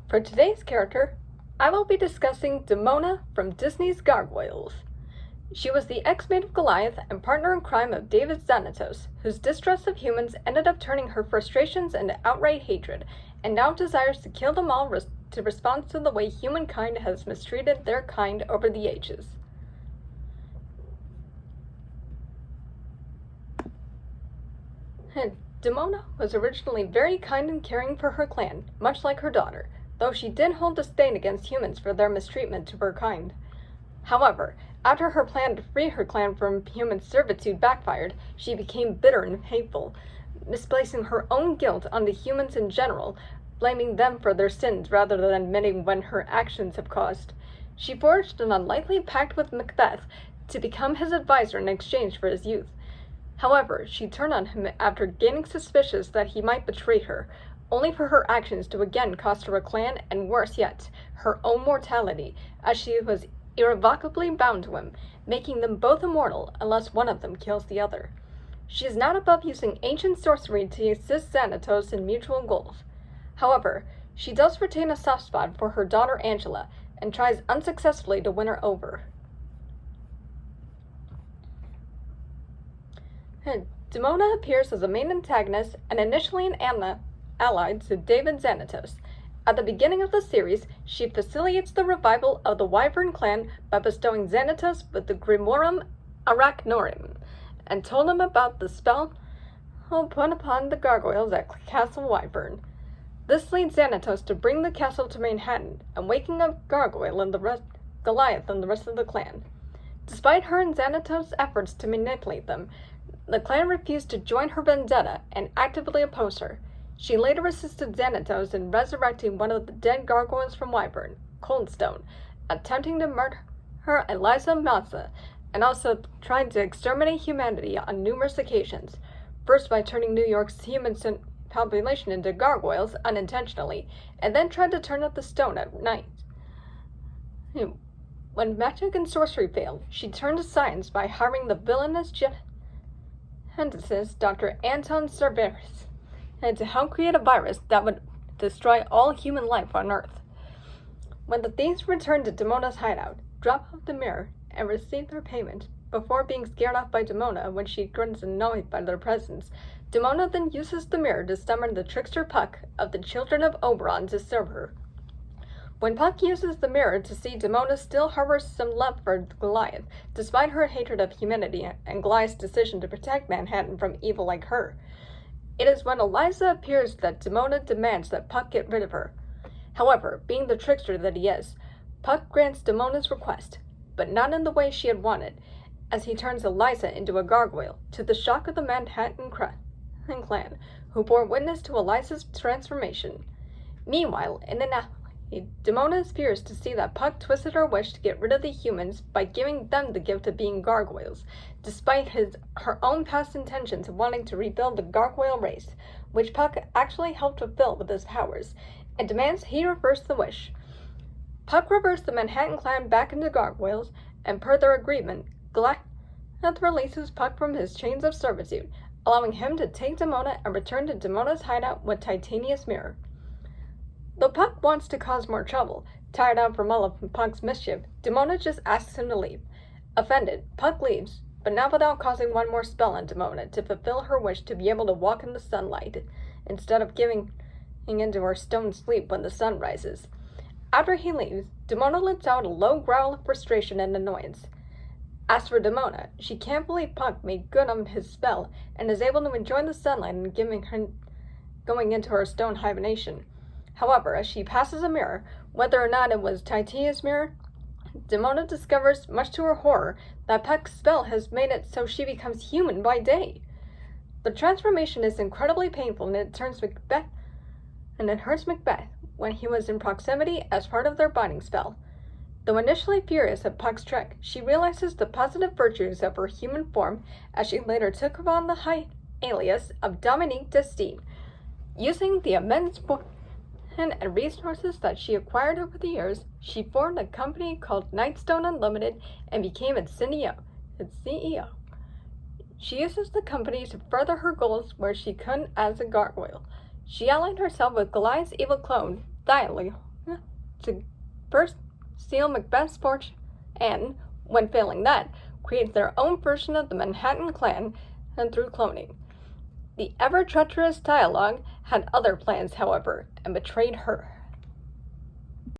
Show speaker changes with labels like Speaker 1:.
Speaker 1: For today's character, I will be discussing Demona from Disney's Gargoyles. She was the ex-mate of Goliath and partner in crime of David Xanatos, whose distrust of humans ended up turning her frustrations into outright hatred, and now desires to kill them all to respond to the way humankind has mistreated their kind over the ages. Demona was originally very kind and caring for her clan, much like her daughter, though she did hold disdain against humans for their mistreatment to her kind. However, after her plan to free her clan from human servitude backfired, she became bitter and hateful, misplacing her own guilt on the humans in general, blaming them for their sins rather than admitting when her actions have caused. She forged an unlikely pact with Macbeth to become his advisor in exchange for his youth. However, she turned on him after gaining suspicious that he might betray her, only for her actions to again cost her a clan and, worse yet, her own mortality, as she was irrevocably bound to him, making them both immortal unless one of them kills the other. She is not above using ancient sorcery to assist Xanatos in mutual goals. However, she does retain a soft spot for her daughter Angela, and tries unsuccessfully to win her over. Demona appears as a main antagonist and initially an ally to David Xanatos. At the beginning of the series, she facilitates the revival of the Wyvern clan by bestowing Xanatos with the Grimorum Arachnorum, and told him about the spell put upon the gargoyles at Castle Wyvern. This leads Xanatos to bring the castle to Manhattan, and waking up Goliath and the rest of the clan. Despite her and Xanatos' efforts to manipulate them, the clan refused to join her vendetta and actively opposed her. She later assisted Xanatos in resurrecting one of the dead gargoyles from Wyvern, Coldstone, attempting to murder her Eliza Mazza, and also tried to exterminate humanity on numerous occasions, first by turning New York's human population into gargoyles unintentionally, and then tried to turn up the stone at night. When magic and sorcery failed, she turned to science by hiring the villainous geneticist Dr. Anton Cerberus to help create a virus that would destroy all human life on Earth. When the thieves returned to Demona's hideout, dropped off the mirror, and received their payment, before being scared off by Demona when she grunts annoyed by their presence, Demona then uses the mirror to summon the trickster Puck of the Children of Oberon to serve her. When Puck uses the mirror to see Demona still harbors some love for Goliath, despite her hatred of humanity and Goliath's decision to protect Manhattan from evil like her. It is when Eliza appears that Demona demands that Puck get rid of her. However, being the trickster that he is, Puck grants Demona's request, but not in the way she had wanted, as he turns Eliza into a gargoyle, to the shock of the Manhattan clan, who bore witness to Eliza's transformation. Meanwhile, in an alley, Demona is furious to see that Puck twisted her wish to get rid of the humans by giving them the gift of being gargoyles, despite her own past intentions of wanting to rebuild the gargoyle race, which Puck actually helped fulfill with his powers, and demands he reverse the wish. Puck reversed the Manhattan clan back into gargoyles, and per their agreement, Goliath releases Puck from his chains of servitude, allowing him to take Demona and return to Demona's hideout with Titania's mirror. Though Puck wants to cause more trouble, tired out from all of Puck's mischief, Demona just asks him to leave. Offended, Puck leaves, but not without causing one more spell on Demona to fulfill her wish to be able to walk in the sunlight, instead of giving into her stone sleep when the sun rises. After he leaves, Demona lets out a low growl of frustration and annoyance. As for Demona, she can't believe Puck made good on his spell and is able to enjoy the sunlight and going into her stone hibernation. However, as she passes a mirror, whether or not it was Titania's mirror, Demona discovers, much to her horror, that Puck's spell has made it so she becomes human by day. The transformation is incredibly painful, and it hurts Macbeth when he was in proximity as part of their binding spell. Though initially furious at Puck's trick, she realizes the positive virtues of her human form as she later took on the high alias of Dominique Destine, using the immense and resources that she acquired over the years. She formed a company called Nightstone Unlimited and became its CEO. She uses the company to further her goals where she couldn't as a gargoyle. She allied herself with Goliath's evil clone, to first steal Macbeth's fortune and, when failing that, create their own version of the Manhattan Clan and through cloning. The ever-treacherous Dialogue had other plans, however, and betrayed her.